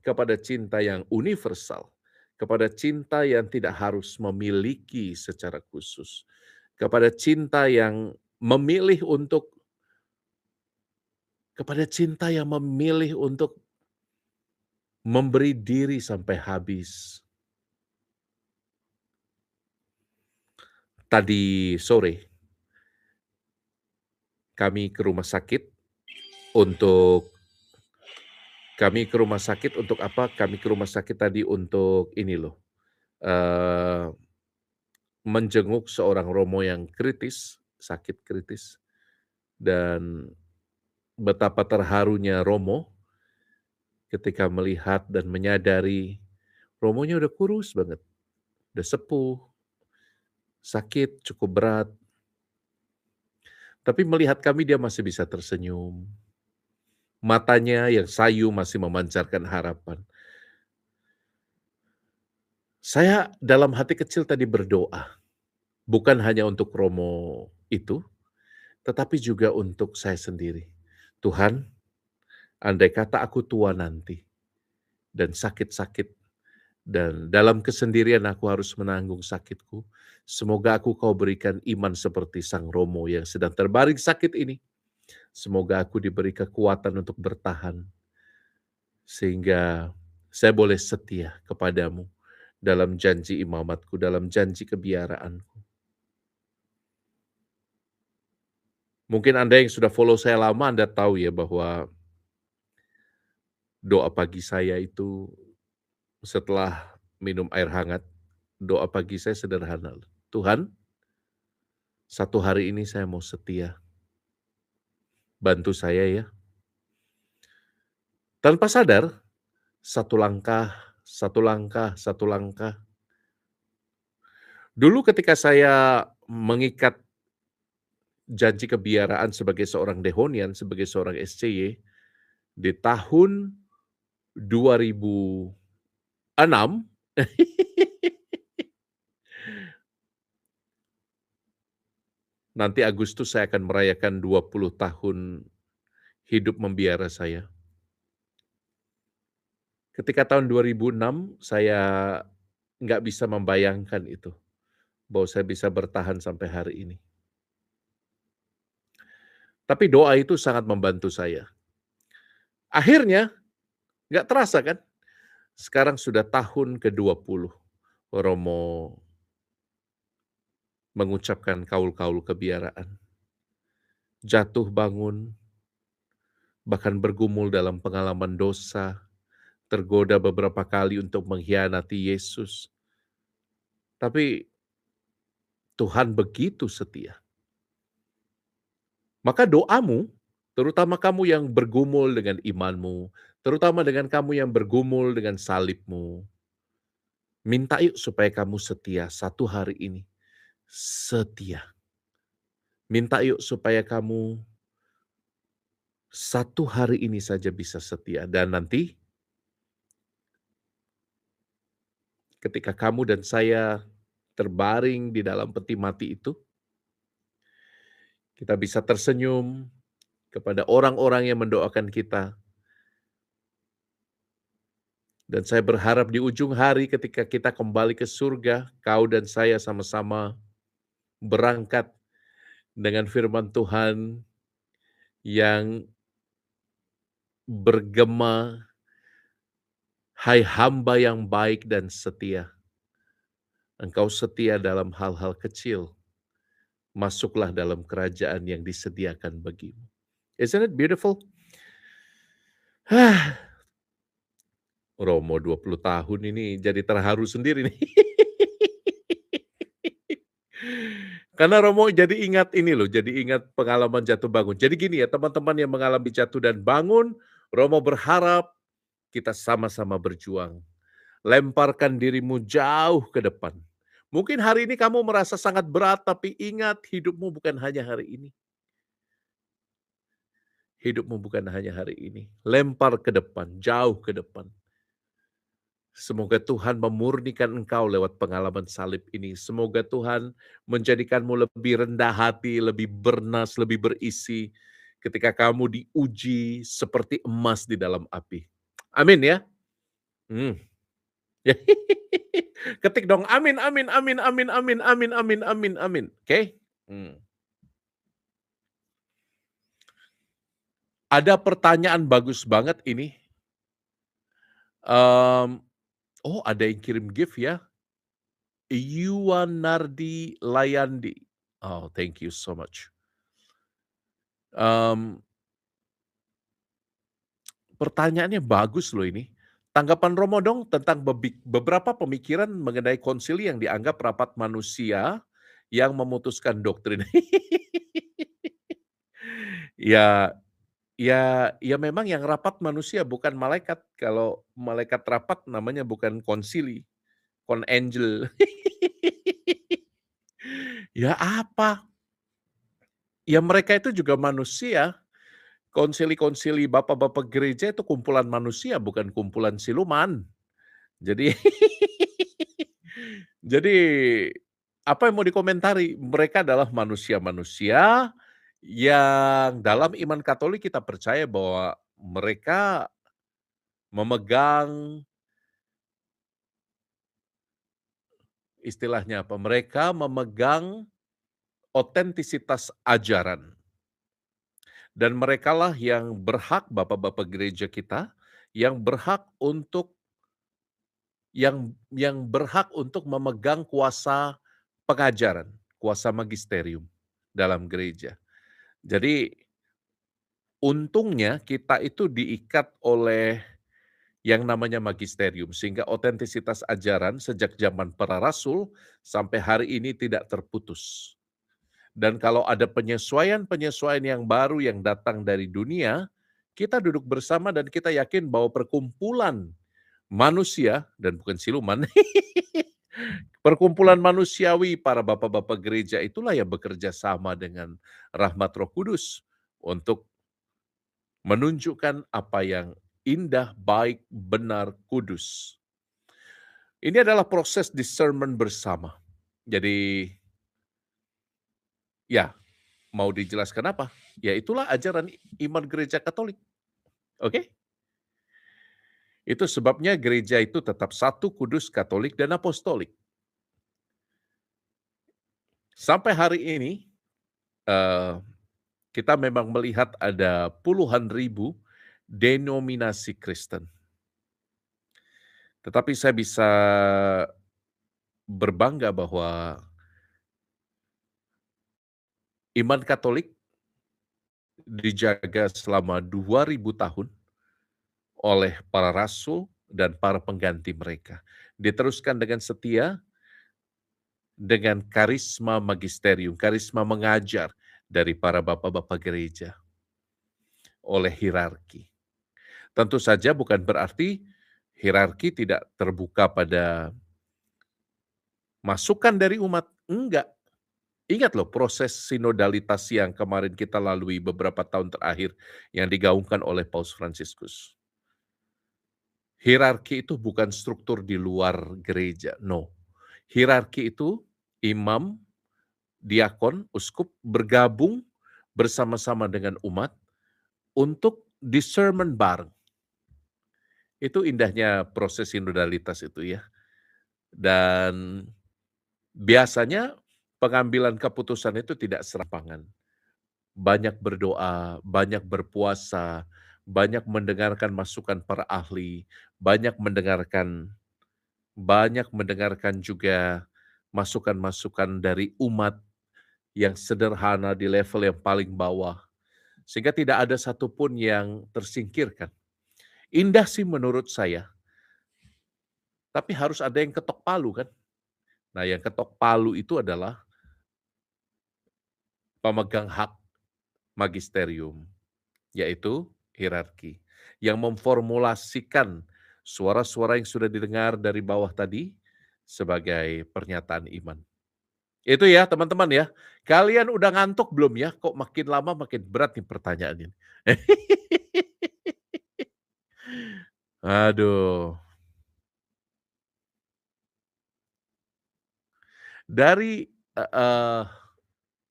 kepada cinta yang universal, kepada cinta yang tidak harus memiliki secara khusus, kepada cinta yang memilih untuk kepada cinta yang memilih untuk memberi diri sampai habis. Tadi sore kami ke rumah sakit untuk apa? Kami ke rumah sakit tadi untuk ini loh, eee, menjenguk seorang romo yang kritis, sakit kritis, dan betapa terharunya romo ketika melihat dan menyadari romonya udah kurus banget, udah sepuh, sakit cukup berat, tapi melihat kami dia masih bisa tersenyum. Matanya yang sayu masih memancarkan harapan. Saya dalam hati kecil tadi berdoa, bukan hanya untuk romo itu, tetapi juga untuk saya sendiri. Tuhan, andai kata aku tua nanti dan sakit-sakit dan dalam kesendirian aku harus menanggung sakitku. Semoga Kau berikan iman seperti Sang Romo yang sedang terbaring sakit ini. Semoga aku diberi kekuatan untuk bertahan, sehingga saya boleh setia kepadamu dalam janji imamatku, dalam janji kebiaraanku. Mungkin Anda yang sudah follow saya lama, Anda tahu ya bahwa doa pagi saya itu setelah minum air hangat, doa pagi saya sederhana. Tuhan, satu hari ini saya mau setia, bantu saya ya. Tanpa sadar, satu langkah, satu langkah, satu langkah. Dulu ketika saya mengikat janji kebiaraan sebagai seorang Dehonian, sebagai seorang SCY, di tahun 2006, nanti Agustus saya akan merayakan 20 tahun hidup membiara saya. Ketika tahun 2006, saya nggak bisa membayangkan itu, bahwa saya bisa bertahan sampai hari ini. Tapi doa itu sangat membantu saya. Akhirnya, nggak terasa kan, sekarang sudah tahun ke-20, Romo mengucapkan kaul-kaul kebiaraan. Jatuh bangun, bahkan bergumul dalam pengalaman dosa, tergoda beberapa kali untuk mengkhianati Yesus. Tapi Tuhan begitu setia. Maka doamu, terutama kamu yang bergumul dengan imanmu, terutama dengan kamu yang bergumul dengan salibmu, minta yuk supaya kamu setia satu hari ini. Setia. Minta yuk supaya kamu satu hari ini saja bisa setia. Dan nanti ketika kamu dan saya terbaring di dalam peti mati itu, kita bisa tersenyum kepada orang-orang yang mendoakan kita. Dan saya berharap di ujung hari ketika kita kembali ke surga, kau dan saya sama-sama berangkat dengan firman Tuhan yang bergema, "Hai hamba yang baik dan setia, engkau setia dalam hal-hal kecil, masuklah dalam kerajaan yang disediakan bagimu." Isn't it beautiful? Romo 20 tahun ini jadi terharu sendiri nih. Karena Romo jadi ingat ini loh, jadi ingat pengalaman jatuh bangun. Jadi gini ya, teman-teman yang mengalami jatuh dan bangun, Romo berharap kita sama-sama berjuang. Lemparkan dirimu jauh ke depan. Mungkin hari ini kamu merasa sangat berat, tapi ingat hidupmu bukan hanya hari ini. Hidupmu bukan hanya hari ini. Lempar ke depan, jauh ke depan. Semoga Tuhan memurnikan engkau lewat pengalaman salib ini. Semoga Tuhan menjadikanmu lebih rendah hati, lebih bernas, lebih berisi ketika kamu diuji seperti emas di dalam api. Amin ya. Hmm. Ketik dong, amin, amin, amin, amin, amin, amin, amin, amin, amin. Oke? Hmm. Ada pertanyaan bagus banget ini. Oh, ada yang kirim gift ya. Yuwanardi Layandi. Oh, thank you so much. Mmm, Pertanyaannya bagus loh ini. Tanggapan Romo dong tentang beberapa pemikiran mengenai konsili yang dianggap rapat manusia yang memutuskan doktrin. Ya ya memang yang rapat manusia bukan malaikat. Kalau malaikat rapat namanya bukan konsili, konangel. Ya apa? Ya mereka itu juga manusia. Konsili-konsili bapak-bapak gereja itu kumpulan manusia, bukan kumpulan siluman. Jadi jadi apa yang mau dikomentari? Mereka adalah manusia-manusia yang dalam iman Katolik kita percaya bahwa mereka memegang istilahnya apa, mereka memegang otentisitas ajaran dan merekalah yang berhak, bapak-bapak gereja kita, yang berhak untuk yang berhak untuk memegang kuasa pengajaran, kuasa magisterium dalam gereja. Jadi untungnya kita itu diikat oleh yang namanya magisterium, sehingga otentisitas ajaran sejak zaman para rasul sampai hari ini tidak terputus. Dan kalau ada penyesuaian-penyesuaian yang baru yang datang dari dunia, kita duduk bersama dan kita yakin bahwa perkumpulan manusia dan bukan siluman, perkumpulan manusiawi para bapak-bapak gereja itulah yang bekerja sama dengan rahmat Roh Kudus untuk menunjukkan apa yang indah, baik, benar, kudus. Ini adalah proses discernment bersama. Jadi, ya, mau dijelaskan apa? Ya itulah ajaran iman gereja Katolik, oke? Itu sebabnya gereja itu tetap satu, kudus, Katolik, dan apostolik. Sampai hari ini, eee, kita memang melihat ada puluhan ribu denominasi Kristen. Tetapi saya bisa berbangga bahwa iman Katolik dijaga selama 2000 tahun oleh para rasul dan para pengganti mereka. Diteruskan dengan setia dengan karisma magisterium, karisma mengajar dari para bapak-bapak gereja oleh hierarki. Tentu saja bukan berarti hierarki tidak terbuka pada masukan dari umat, enggak. Ingat loh proses sinodalitas yang kemarin kita lalui beberapa tahun terakhir yang digaungkan oleh Paus Fransiskus. Hierarki itu bukan struktur di luar gereja, no. Hierarki itu imam, diakon, uskup bergabung bersama-sama dengan umat untuk discernment bareng. Itu indahnya proses sinodalitas itu ya. Dan biasanya pengambilan keputusan itu tidak serampangan. Banyak berdoa, banyak berpuasa, banyak mendengarkan masukan para ahli, banyak mendengarkan juga masukan-masukan dari umat yang sederhana di level yang paling bawah, sehingga tidak ada satupun yang tersingkirkan. Indah sih menurut saya, tapi harus ada yang ketok palu kan. Nah yang ketok palu itu adalah pemegang hak magisterium, yaitu hierarki, yang memformulasikan suara-suara yang sudah didengar dari bawah tadi sebagai pernyataan iman. Itu ya teman-teman ya. Kalian udah ngantuk belum ya? Kok makin lama makin berat nih pertanyaan ini. Aduh. Dari,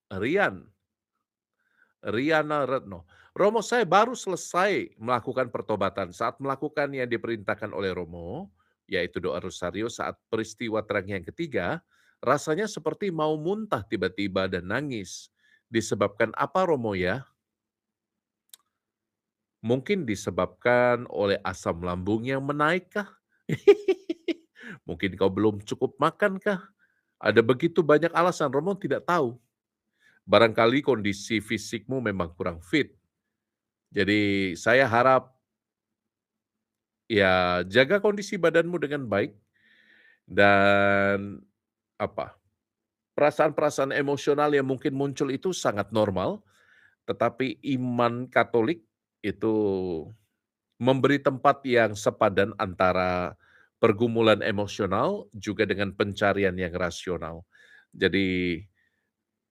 Rian, Riana Retno. Romo, saya baru selesai melakukan pertobatan. Saat melakukan yang diperintahkan oleh Romo, yaitu doa rosario saat peristiwa terang yang ketiga, rasanya seperti mau muntah tiba-tiba dan nangis. Disebabkan apa Romo ya? Mungkin disebabkan oleh asam lambung yang menaik kah? Mungkin kau belum cukup makan kah? Ada begitu banyak alasan, Romo tidak tahu. Barangkali kondisi fisikmu memang kurang fit. Jadi saya harap ya jaga kondisi badanmu dengan baik dan apa, perasaan-perasaan emosional yang mungkin muncul itu sangat normal, tetapi iman Katolik itu memberi tempat yang sepadan antara pergumulan emosional juga dengan pencarian yang rasional. Jadi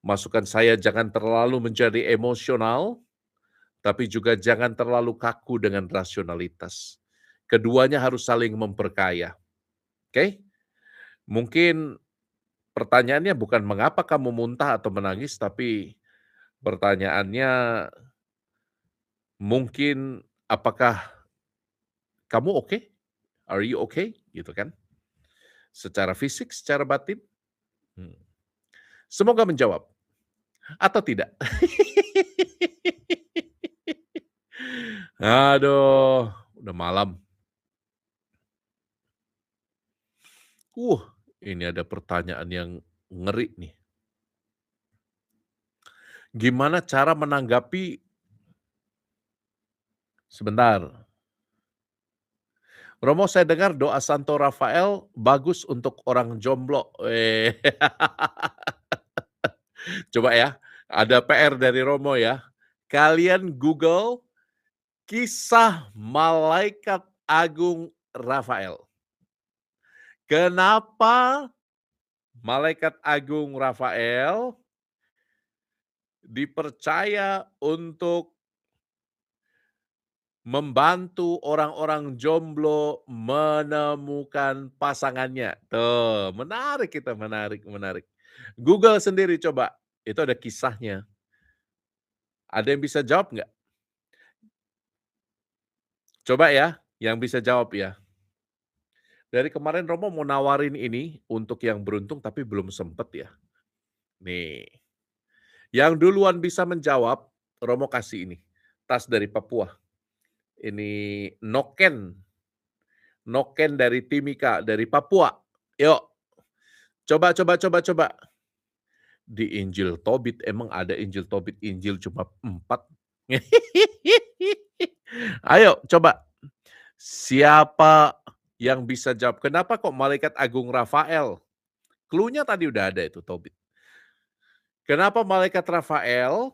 masukan saya jangan terlalu menjadi emosional, tapi juga jangan terlalu kaku dengan rasionalitas. Keduanya harus saling memperkaya. Oke? Mungkin pertanyaannya bukan mengapa kamu muntah atau menangis, tapi pertanyaannya mungkin apakah kamu oke? Are you okay? Gitu kan. Secara fisik, secara batin. Hmm. Semoga menjawab, atau tidak? Aduh, udah malam. Uh, ini ada pertanyaan yang ngeri nih. Gimana cara menanggapi sebentar, Romo saya dengar doa Santo Rafael bagus untuk orang jomblo. Coba ya, ada PR dari Romo ya. Kalian Google kisah Malaikat Agung Rafael. Kenapa Malaikat Agung Rafael dipercaya untuk membantu orang-orang jomblo menemukan pasangannya. Tuh, menarik kita, menarik. Google sendiri coba, itu ada kisahnya. Ada yang bisa jawab nggak? Coba ya, yang bisa jawab ya. Dari kemarin Romo mau nawarin ini untuk yang beruntung tapi belum sempet ya. Nih, yang duluan bisa menjawab, Romo kasih ini, tas dari Papua. Ini noken, noken dari Timika, dari Papua. Yuk, coba. Di Injil Tobit, emang ada Injil Tobit, Injil cuma 4. Ayo coba, siapa yang bisa jawab, kenapa kok Malaikat Agung Rafael? Clue-nya tadi udah ada itu Tobit. Kenapa Malaikat Rafael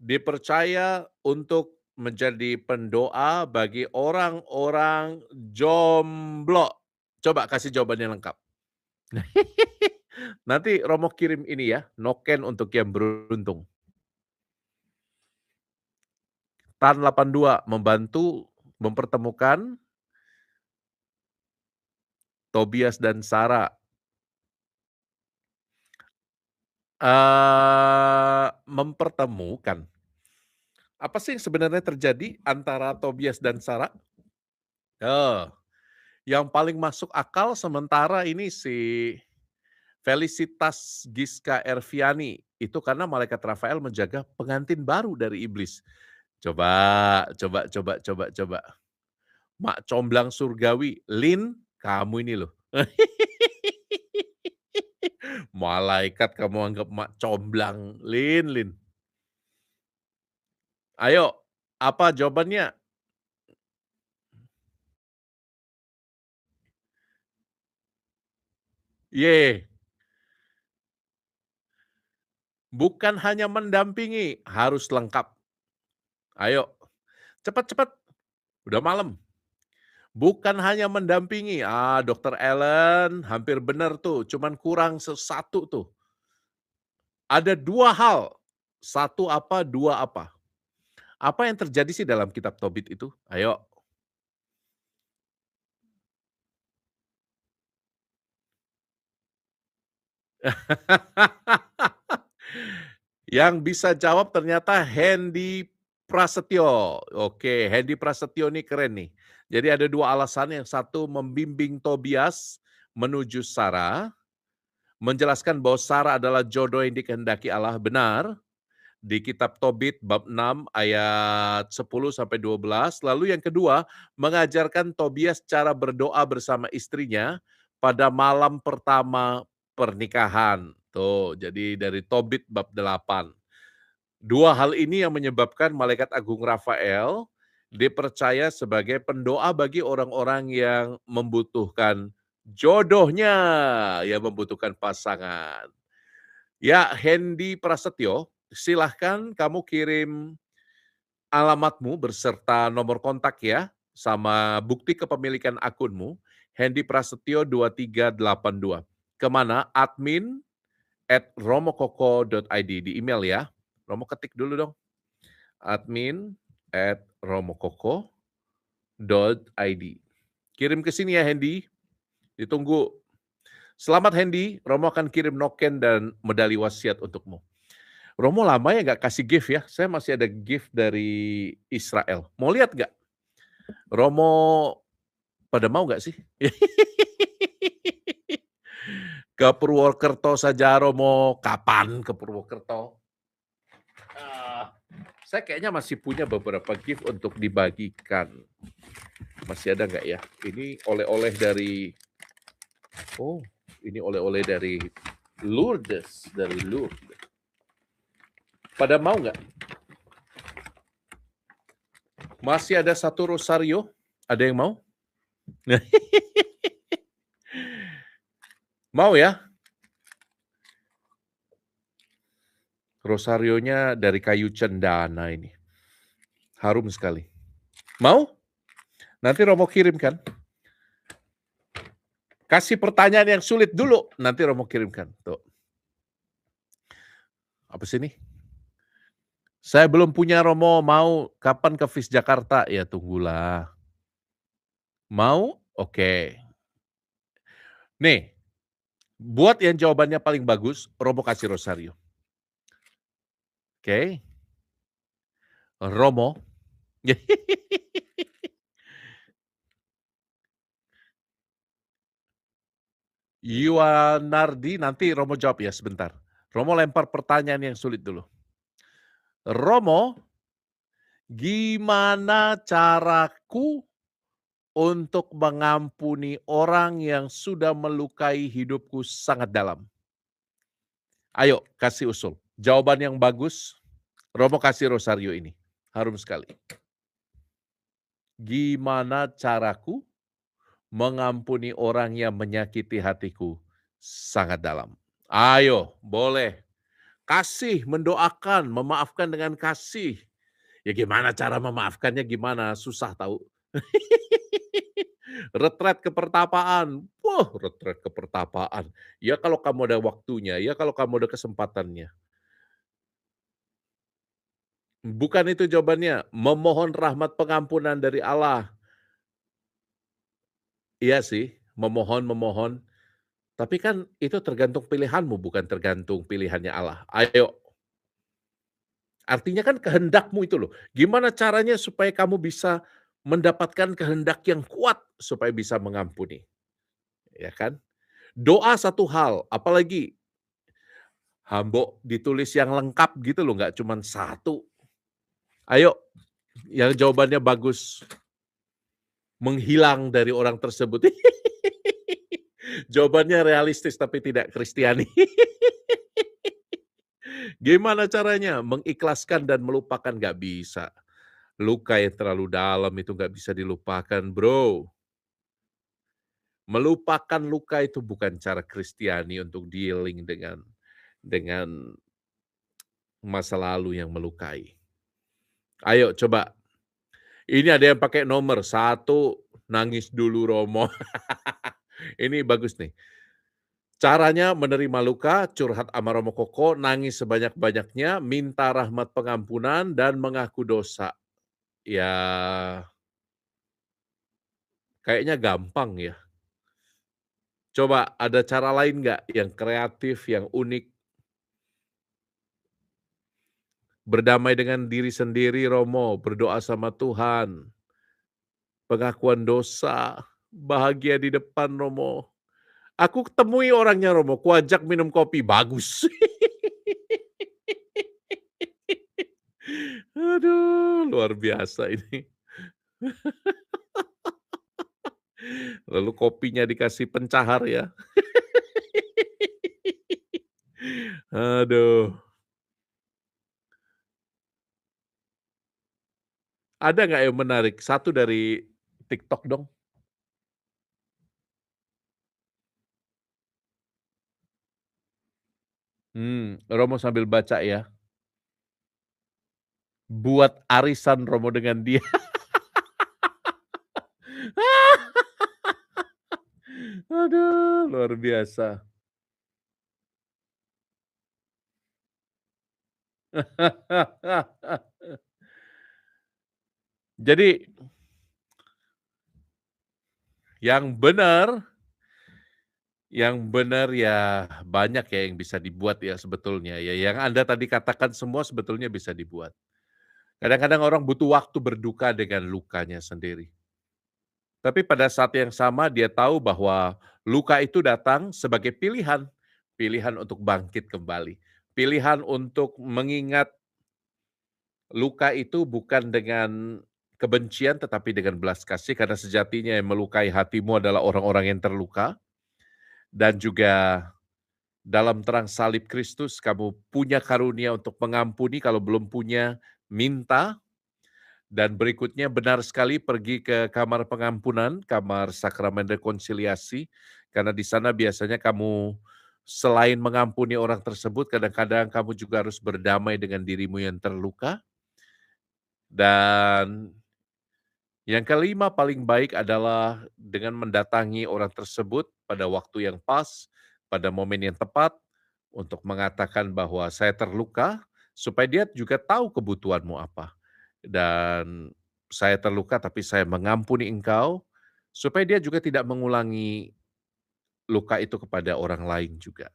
dipercaya untuk menjadi pendoa bagi orang-orang jomblo? Coba kasih jawaban yang lengkap. Nanti Romo kirim ini ya, noken untuk yang beruntung. Tan 82 membantu mempertemukan Tobias dan Sarah. Mempertemukan. Apa sih yang sebenarnya terjadi antara Tobias dan Sarah? Oh, yang paling masuk akal sementara ini si Felicitas Giska Erviani. Itu karena malaikat Rafael menjaga pengantin baru dari iblis. Coba. Mak comblang surgawi, Lin, kamu ini loh. Malaikat kamu anggap mak comblang, Lin. Ayo, apa jawabannya? Ye, bukan hanya mendampingi, harus lengkap. Ayo, cepat, udah malam. Bukan hanya mendampingi, Dokter Ellen hampir benar tuh, cuman kurang satu tuh. Ada 2 hal, satu apa, 2 apa? Apa yang terjadi sih dalam kitab Tobit itu? Ayo. Yang bisa jawab ternyata Hendy Prasetyo. Oke, Hendy Prasetyo ini keren nih. Jadi ada 2 alasan, yang satu membimbing Tobias menuju Sarah, menjelaskan bahwa Sarah adalah jodoh yang dikehendaki Allah, benar, di kitab Tobit bab 6 ayat 10-12. Lalu yang kedua, mengajarkan Tobias cara berdoa bersama istrinya pada malam pertama pernikahan. Tuh, jadi dari Tobit bab 8. Dua hal ini yang menyebabkan Malaikat Agung Rafael dipercaya sebagai pendoa bagi orang-orang yang membutuhkan jodohnya, yang membutuhkan pasangan. Ya, Hendy Prasetyo, silahkan kamu kirim alamatmu berserta nomor kontak ya, sama bukti kepemilikan akunmu, Hendy Prasetyo 2382. Kemana? admin@romokoko.id, di email ya. Romo ketik dulu dong. admin@romokoko.id. Kirim ke sini ya Hendy, ditunggu. Selamat Hendy, Romo akan kirim noken dan medali wasiat untukmu. Romo lama ya nggak kasih gift ya, saya masih ada gift dari Israel. Mau lihat nggak? Romo pada mau nggak sih? Ke Purwokerto saja Romo, kapan ke Purwokerto? Ah, saya kayaknya masih punya beberapa gift untuk dibagikan. Masih ada nggak ya? Ini oleh-oleh dari oh, ini oleh-oleh dari Lourdes, dari Lourdes. Pada mau nggak? Masih ada satu rosario, ada yang mau? Mau ya? Rosarionya dari kayu cendana ini. Harum sekali. Mau? Nanti Romo kirimkan. Kasih pertanyaan yang sulit dulu, nanti Romo kirimkan. Tuh. Apa sih ini? Saya belum punya Romo, mau kapan ke FIS Jakarta? Ya tunggulah. Mau? Oke. Nih, buat yang jawabannya paling bagus, Romo kasih rosario. Oke. Romo. Yuanardi, nanti Romo jawab ya sebentar. Romo lempar pertanyaan yang sulit dulu. Romo, gimana caraku untuk mengampuni orang yang sudah melukai hidupku sangat dalam? Ayo, kasih usul. Jawaban yang bagus, Romo kasih rosario ini. Harum sekali. Gimana caraku mengampuni orang yang menyakiti hatiku sangat dalam? Ayo, boleh. Kasih, mendoakan, memaafkan dengan kasih. Ya gimana cara memaafkannya gimana? Susah tahu. Retret ke pertapaan. Wah, retret ke pertapaan. Ya kalau kamu ada waktunya, ya kalau kamu ada kesempatannya. Bukan itu jawabannya, memohon rahmat pengampunan dari Allah. Iya sih, memohon. Tapi kan itu tergantung pilihanmu, bukan tergantung pilihannya Allah. Ayo, artinya kan kehendakmu itu loh. Gimana caranya supaya kamu bisa mendapatkan kehendak yang kuat supaya bisa mengampuni, ya kan? Doa satu hal, apalagi Hambok ditulis yang lengkap gitu loh, nggak cuma satu. Ayo, yang jawabannya bagus, menghilang dari orang tersebut. Jawabannya realistis tapi tidak Kristiani. Gimana caranya? Mengikhlaskan dan melupakan nggak bisa. Luka yang terlalu dalam itu nggak bisa dilupakan, bro. Melupakan luka itu bukan cara Kristiani untuk dealing dengan masa lalu yang melukai. Ayo coba. Ini ada yang pakai nomor 1, nangis dulu Romo. Ini bagus nih. Caranya menerima luka, curhat sama Romo Koko, nangis sebanyak-banyaknya, minta rahmat pengampunan, dan mengaku dosa. Ya, kayaknya gampang ya. Coba ada cara lain nggak yang kreatif, yang unik? Berdamai dengan diri sendiri Romo, berdoa sama Tuhan, pengakuan dosa, bahagia di depan Romo. Aku temui orangnya Romo, kuajak minum kopi, bagus. Aduh, luar biasa ini. Lalu kopinya dikasih pencahar ya. Aduh. Ada nggak yang menarik? Satu dari TikTok dong. Romo sambil baca ya. Buat arisan Romo dengan dia. Aduh, luar biasa. Jadi yang benar ya banyak ya yang bisa dibuat ya sebetulnya ya, yang Anda tadi katakan semua sebetulnya bisa dibuat. Kadang-kadang orang butuh waktu berduka dengan lukanya sendiri. Tapi pada saat yang sama dia tahu bahwa luka itu datang sebagai pilihan, pilihan untuk bangkit kembali, pilihan untuk mengingat luka itu bukan dengan kebencian tetapi dengan belas kasih karena sejatinya yang melukai hatimu adalah orang-orang yang terluka dan juga dalam terang salib Kristus kamu punya karunia untuk mengampuni, kalau belum punya minta. Dan berikutnya benar sekali pergi ke kamar pengampunan, kamar sakramen rekonsiliasi, karena di sana biasanya kamu selain mengampuni orang tersebut, kadang-kadang kamu juga harus berdamai dengan dirimu yang terluka. Dan yang kelima paling baik adalah dengan mendatangi orang tersebut pada waktu yang pas, pada momen yang tepat, untuk mengatakan bahwa saya terluka, supaya dia juga tahu kebutuhanmu apa. Dan saya terluka tapi saya mengampuni engkau, supaya dia juga tidak mengulangi luka itu kepada orang lain juga,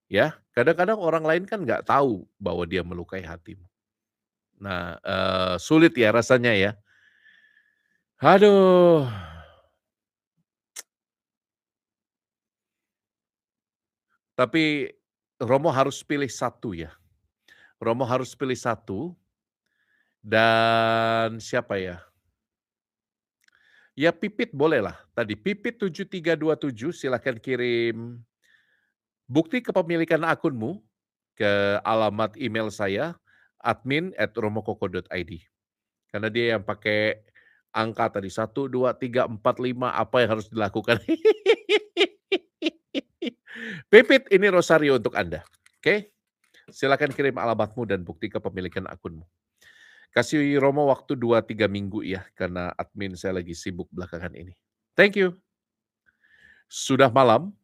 ya. Kadang-kadang orang lain kan nggak tahu bahwa dia melukai hatimu. Nah, sulit ya rasanya ya. Aduh, tapi Romo harus pilih satu ya. Romo harus pilih satu dan siapa ya, ya Pipit bolehlah. Tadi Pipit7327 silakan kirim bukti kepemilikan akunmu ke alamat email saya, admin@romokoko.id. Karena dia yang pakai angka tadi 1, 2, 3, 4, 5 apa yang harus dilakukan. Pipit, ini rosario untuk Anda, oke? Silakan kirim alamatmu dan bukti kepemilikan akunmu. Kasih Romo waktu 2, 3 minggu ya, karena admin saya lagi sibuk belakangan ini. Thank you. Sudah malam,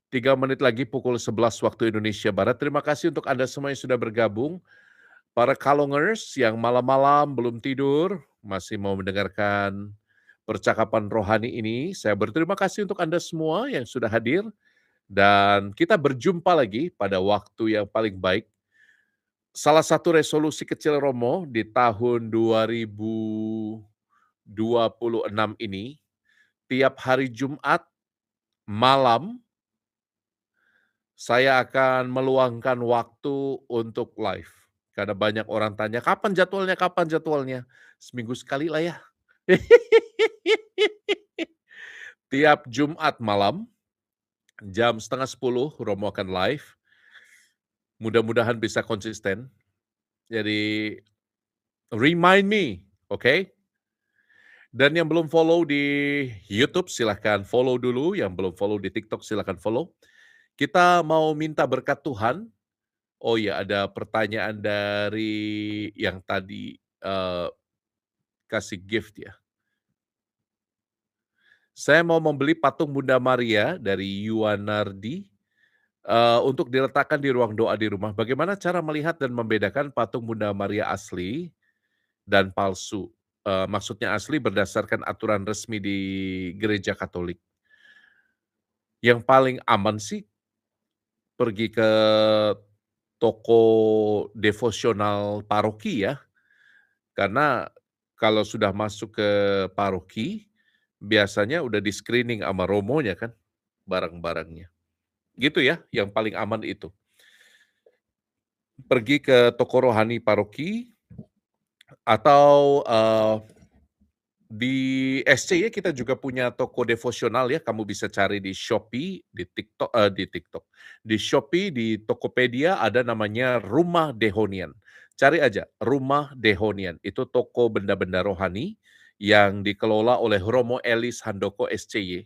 3 menit lagi pukul 11 waktu Indonesia Barat. Terima kasih untuk Anda semua yang sudah bergabung. Para Kalongers yang malam-malam belum tidur, masih mau mendengarkan percakapan rohani ini, saya berterima kasih untuk Anda semua yang sudah hadir, dan kita berjumpa lagi pada waktu yang paling baik. Salah satu resolusi kecil Romo di tahun 2026 ini, tiap hari Jumat malam, saya akan meluangkan waktu untuk live. Karena banyak orang tanya, "Kapan jadwalnya kapan jadwalnya?" Seminggu sekali lah ya. Tiap Jumat malam, jam 9:30 Romo akan live. Mudah-mudahan bisa konsisten. Jadi, remind me, oke? Dan yang belum follow di YouTube silahkan follow dulu, yang belum follow di TikTok silahkan follow. Kita mau minta berkat Tuhan. Oh ya, ada pertanyaan dari yang tadi, kasih gift ya. Saya mau membeli patung Bunda Maria dari Yuwanardi, untuk diletakkan di ruang doa di rumah. Bagaimana cara melihat dan membedakan patung Bunda Maria asli dan palsu? Maksudnya asli berdasarkan aturan resmi di Gereja Katolik. Yang paling aman sih pergi ke toko devosional paroki ya, karena kalau sudah masuk ke paroki, biasanya udah di-screening sama romonya kan, barang-barangnya. Gitu ya, yang paling aman itu. Pergi ke toko rohani paroki atau, di SCY kita juga punya toko devosional ya, kamu bisa cari di Shopee, di Shopee, di Tokopedia ada namanya Rumah Dehonian. Cari aja, Rumah Dehonian, itu toko benda-benda rohani yang dikelola oleh Romo Elis Handoko SCY,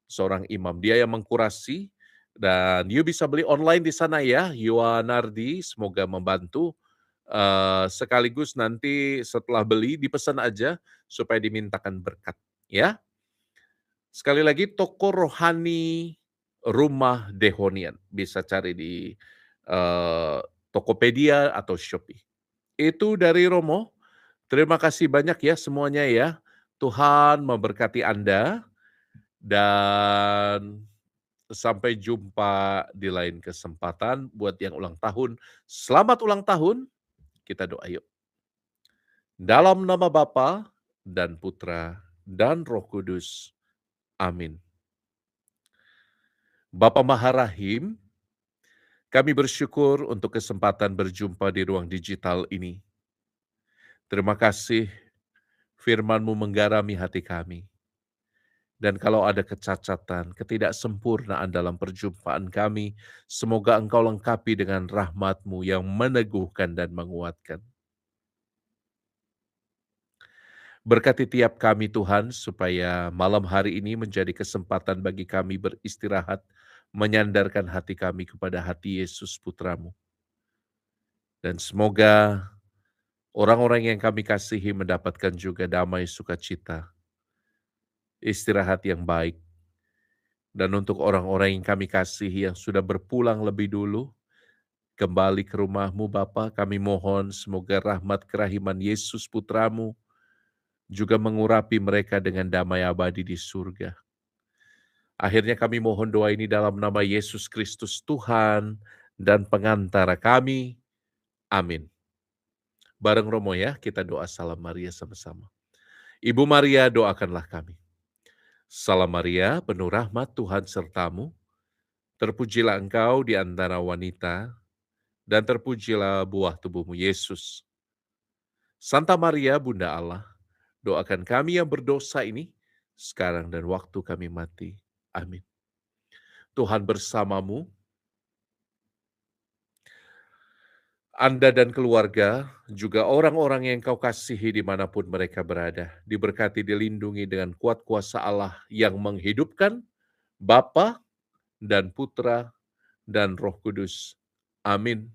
seorang imam. Dia yang mengkurasi dan you bisa beli online di sana ya, Yuwanardi, semoga membantu. Sekaligus nanti setelah beli dipesan aja supaya dimintakan berkat, ya. Sekali lagi toko rohani Rumah Dehonian, bisa cari di, eee, Tokopedia atau Shopee. Itu dari Romo, terima kasih banyak ya semuanya ya. Tuhan memberkati Anda dan sampai jumpa di lain kesempatan. Buat yang ulang tahun, selamat ulang tahun, kita doa yuk. Dalam nama Bapa dan Putra dan Roh Kudus. Amin. Bapa Maharahim, kami bersyukur untuk kesempatan berjumpa di ruang digital ini. Terima kasih firman-Mu menggarami hati kami. Dan kalau ada kecacatan, ketidaksempurnaan dalam perjumpaan kami, semoga Engkau lengkapi dengan rahmat-Mu yang meneguhkan dan menguatkan. Berkati tiap kami Tuhan, supaya malam hari ini menjadi kesempatan bagi kami beristirahat, menyandarkan hati kami kepada hati Yesus Putra-Mu. Dan semoga orang-orang yang kami kasihi mendapatkan juga damai sukacita, istirahat yang baik. Dan untuk orang-orang yang kami kasihi yang sudah berpulang lebih dulu, kembali ke rumah-Mu Bapa, kami mohon semoga rahmat kerahiman Yesus Putra-Mu juga mengurapi mereka dengan damai abadi di surga. Akhirnya kami mohon doa ini dalam nama Yesus Kristus Tuhan dan pengantara kami. Amin. Bareng Romo ya, kita doa salam Maria sama-sama. Ibu Maria, doakanlah kami. Salam Maria, penuh rahmat Tuhan sertamu. Terpujilah engkau di antara wanita, dan terpujilah buah tubuhmu Yesus. Santa Maria, Bunda Allah, doakan kami yang berdosa ini, sekarang dan waktu kami mati. Amin. Tuhan bersamamu, Anda dan keluarga, juga orang-orang yang kau kasihi dimanapun mereka berada, diberkati dilindungi dengan kuat kuasa Allah yang menghidupkan, Bapa dan Putra dan Roh Kudus. Amin.